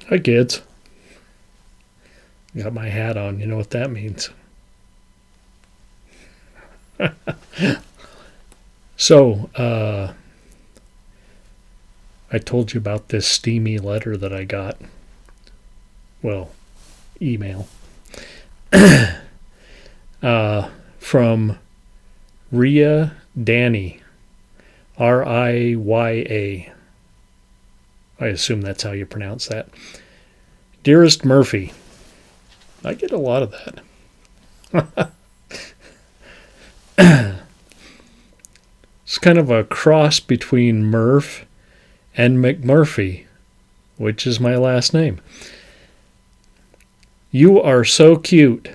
Hi, kids. Got my hat on. You know what that means. So, I told you about this steamy letter that I got. Well, email. From Rhea Danny. Riya. I assume that's how you pronounce that. Dearest Murphy. I get a lot of that. It's kind of a cross between Murph and MacMurphy, which is my last name. You are so cute.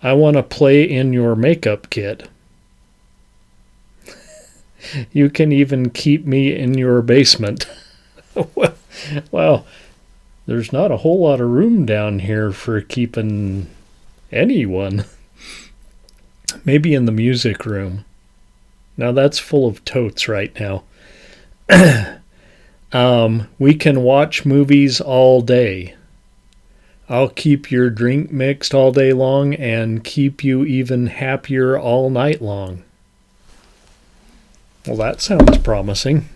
I want to play in your makeup kit. You can even keep me in your basement. Well, there's not a whole lot of room down here for keeping anyone. Maybe in the music room. Now that's full of totes right now. We can watch movies all day. I'll keep your drink mixed all day long and keep you even happier all night long. Well, that sounds promising.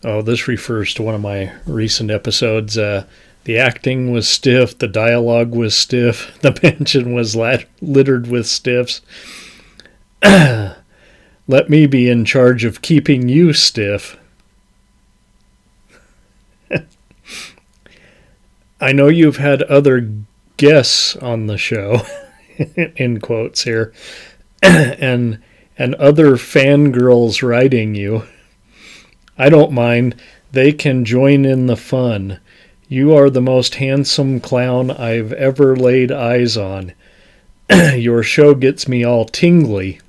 Oh, this refers to one of my recent episodes. The acting was stiff, the dialogue was stiff, the mansion was littered with stiffs. Let me be in charge of keeping you stiff. I know you've had other guests on the show, in quotes here, and other fangirls writing you. I don't mind. They can join in the fun. You are the most handsome clown I've ever laid eyes on. Your show gets me all tingly.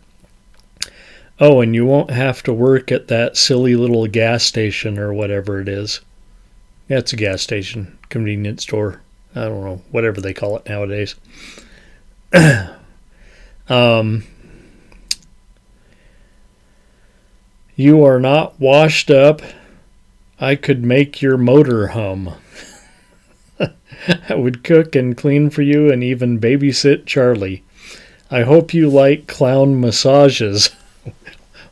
Oh, and you won't have to work at that silly little gas station or whatever it is. Yeah, it's a gas station, convenience store. I don't know, whatever they call it nowadays. You are not washed up. I could make your motor hum. I would cook and clean for you and even babysit Charlie. I hope you like clown massages.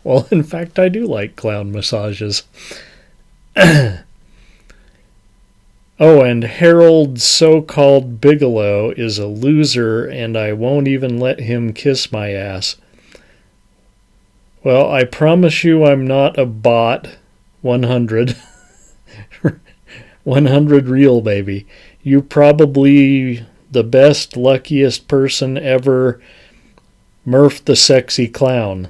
Well, in fact, I do like clown massages. Oh, and Harold so-called Bigelow is a loser, and I won't even let him kiss my ass. Well, I promise you I'm not a bot. 100. 100 real, baby. You probably the best, luckiest person ever. Murph the Sexy Clown.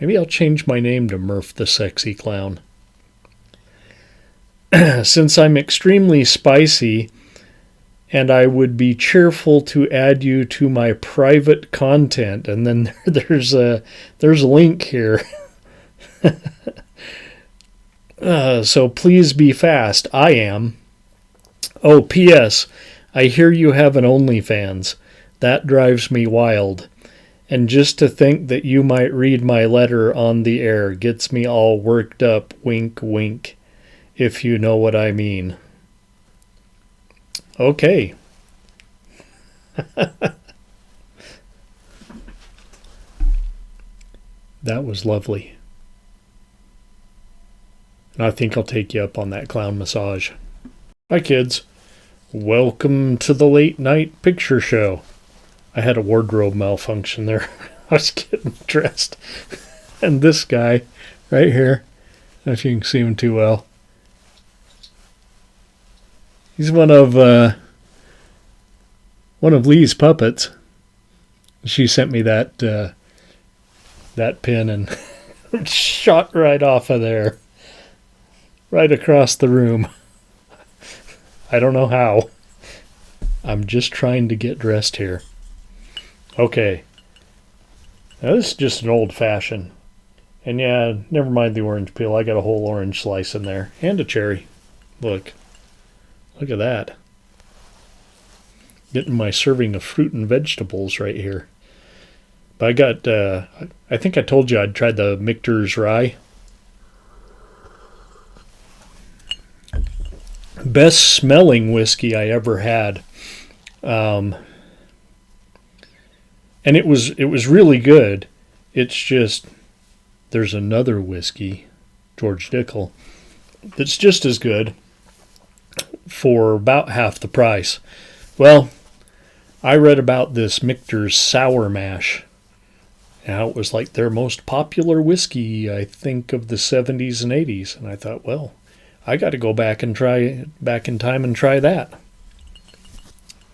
Maybe I'll change my name to Murph the Sexy Clown. Since I'm extremely spicy, and I would be cheerful to add you to my private content. And then there's a link here. So please be fast. I am. Oh, P.S. I hear you have an OnlyFans. That drives me wild. And just to think that you might read my letter on the air gets me all worked up. Wink, wink. If you know what I mean. Okay. That was lovely. And I think I'll take you up on that clown massage. Hi, kids. Welcome to the late night picture show. I had a wardrobe malfunction there. I was getting dressed. And this guy right here, I don't know if you can see him too well. He's one of Lee's puppets. She sent me that pin and shot right off of there. Right across the room. I don't know how. I'm just trying to get dressed here. Okay. Now this is just an old fashioned. And yeah, never mind the orange peel. I got a whole orange slice in there. And a cherry. Look. Look at that. Getting my serving of fruit and vegetables right here. But I got, I think I told you I'd tried the Michter's Rye. Best smelling whiskey I ever had. And it was really good. It's just, there's another whiskey, George Dickel, that's just as good for about half the price. Well, I read about this Michter's Sour Mash. Now, it was like their most popular whiskey, I think, of the 70s and 80s. And I thought, well, I got to go back in time and try that.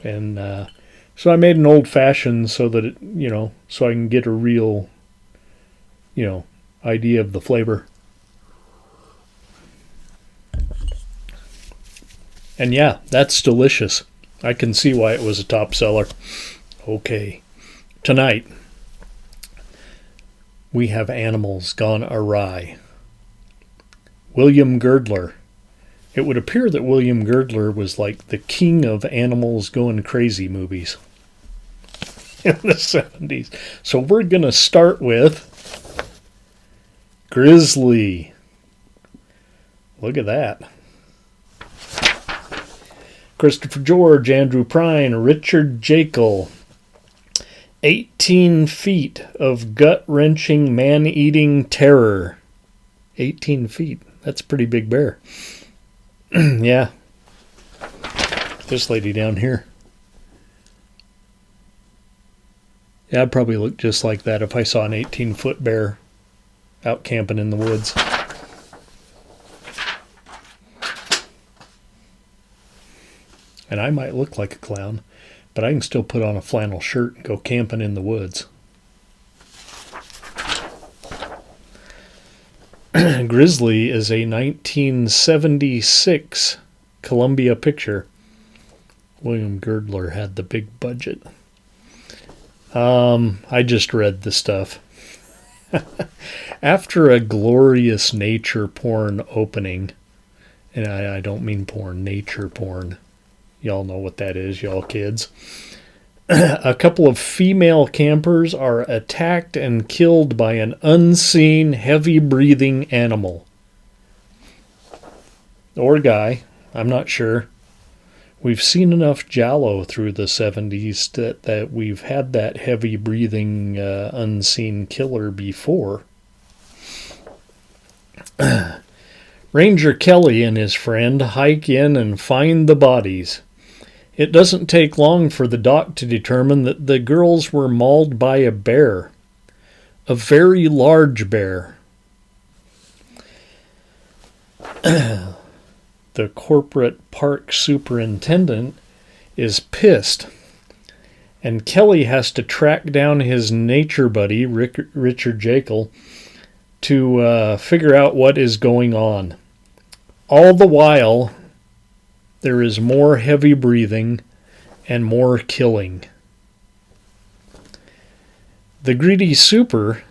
And so I made an old-fashioned so that it, so I can get a real, idea of the flavor. And yeah, that's delicious. I can see why it was a top seller. Okay, tonight we have Animals Gone Awry. William Girdler. It would appear that William Girdler was like the king of animals going crazy movies in the 70s. So we're going to start with Grizzly. Look at that. Christopher George, Andrew Prine, Richard Jekyll. 18 feet of gut-wrenching, man-eating terror. 18 feet. That's a pretty big bear. Yeah. This lady down here. Yeah, I'd probably look just like that if I saw an 18-foot bear out camping in the woods. And I might look like a clown, but I can still put on a flannel shirt and go camping in the woods. Grizzly is a 1976 Columbia picture. William Girdler had the big budget. I just read the stuff. After a glorious nature porn opening, and I don't mean porn, nature porn. Y'all know what that is, y'all kids. A couple of female campers are attacked and killed by an unseen, heavy-breathing animal. Or guy, I'm not sure. We've seen enough Giallo through the 70s that we've had that heavy-breathing, unseen killer before. Ranger Kelly and his friend hike in and find the bodies. It doesn't take long for the doc to determine that the girls were mauled by a bear. A very large bear. The corporate park superintendent is pissed, and Kelly has to track down his nature buddy, Richard Jekyll, to figure out what is going on. All the while, there is more heavy breathing and more killing. The greedy super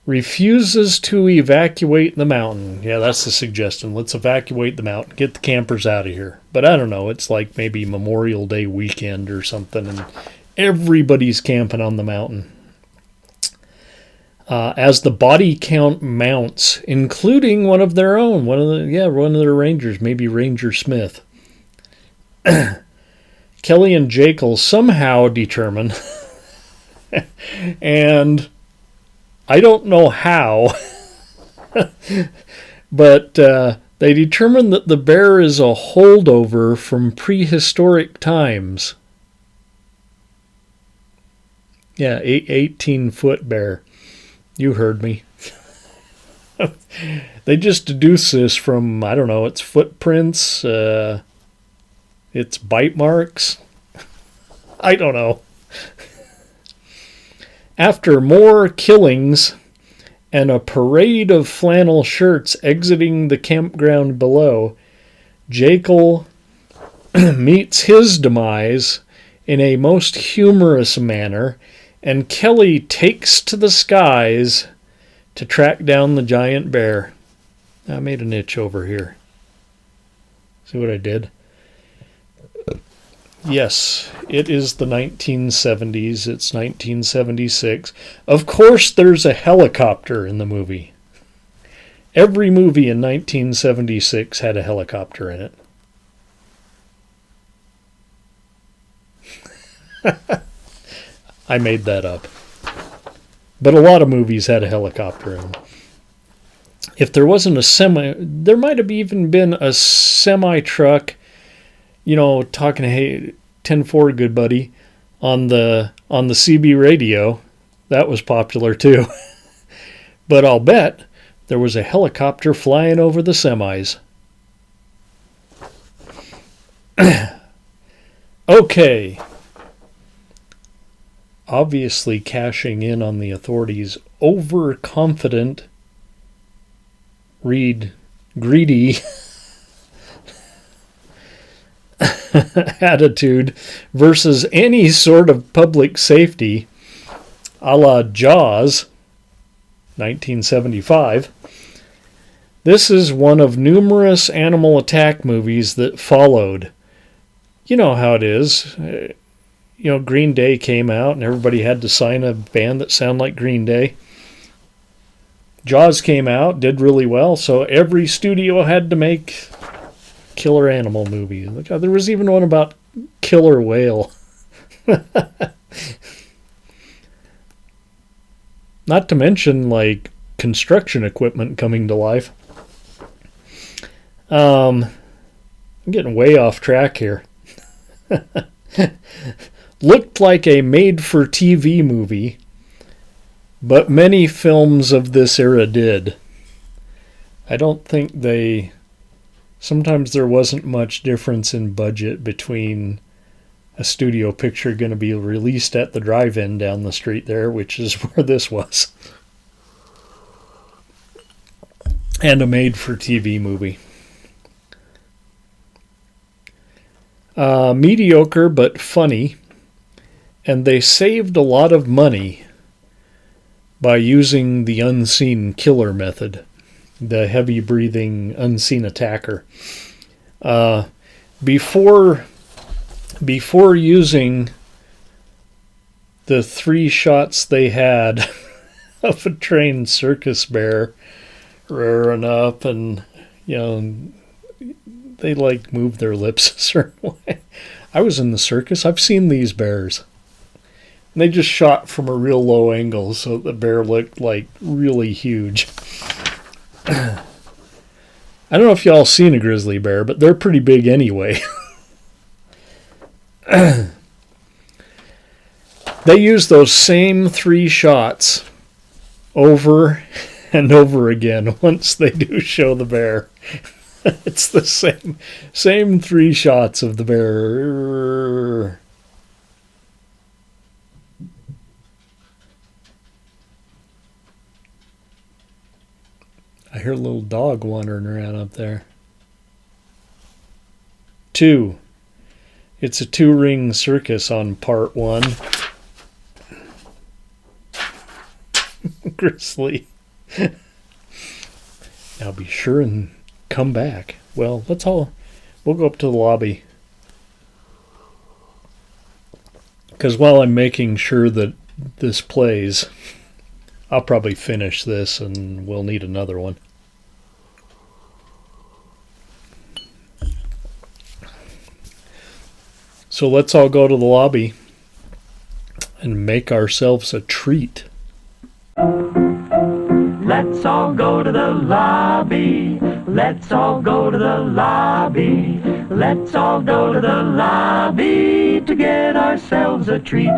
refuses to evacuate the mountain. Yeah, that's the suggestion. Let's evacuate the mountain. Get the campers out of here. But I don't know. It's like maybe Memorial Day weekend or something, and everybody's camping on the mountain. As the body count mounts, including one of their own, one of their rangers, maybe Ranger Smith. Kelly and Jekyll somehow determine, and I don't know how, but they determine that the bear is a holdover from prehistoric times. Yeah, 18-foot bear. You heard me. They just deduce this from, I don't know, its footprints, its bite marks. I don't know. After more killings and a parade of flannel shirts exiting the campground below, Jekyll meets his demise in a most humorous manner, and Kelly takes to the skies to track down the giant bear. I made an itch over here. See what I did? Yes, it is the 1970s. It's 1976. Of course, there's a helicopter in the movie. Every movie in 1976 had a helicopter in it. I made that up. But a lot of movies had a helicopter in them. If there wasn't a semi, there might have even been a semi-truck, talking, hey, 10-4, good buddy, on the CB radio. That was popular too. But I'll bet there was a helicopter flying over the semis. Okay. Obviously cashing in on the authorities' overconfident, greedy attitude versus any sort of public safety, a la Jaws, 1975. This is one of numerous animal attack movies that followed. You know how it is. Green Day came out and everybody had to sign a band that sounded like Green Day. Jaws came out, did really well, so every studio had to make killer animal movie. There was even one about killer whale. Not to mention, construction equipment coming to life. I'm getting way off track here. Looked like a made-for-TV movie, but many films of this era did. I don't think sometimes there wasn't much difference in budget between a studio picture going to be released at the drive-in down the street there, which is where this was, and a made-for-TV movie. Mediocre but funny, and they saved a lot of money by using the unseen killer method, the heavy-breathing unseen attacker. Before using the 3 shots they had of a trained circus bear rearing up, and they move their lips a certain way. I was in the circus. I've seen these bears. And they just shot from a real low angle so the bear looked really huge. I don't know if y'all seen a grizzly bear, but they're pretty big anyway. They use those same 3 shots over and over again once they do show the bear. It's the same 3 shots of the bear. I hear a little dog wandering around up there. 2. It's a 2-ring circus on part 1. Grizzly. Now be sure and come back. Well, we'll go up to the lobby. Because while I'm making sure that this plays, I'll probably finish this and we'll need another one. So let's all go to the lobby and make ourselves a treat. Let's all go to the lobby. Let's all go to the lobby. Let's all go to the lobby to get ourselves a treat.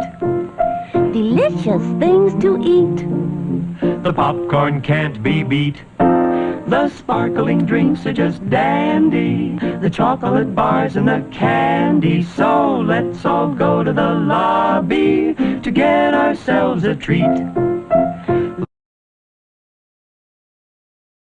Delicious things to eat. The popcorn can't be beat. The sparkling drinks are just dandy. The chocolate bars and the candy. So let's all go to the lobby to get ourselves a treat.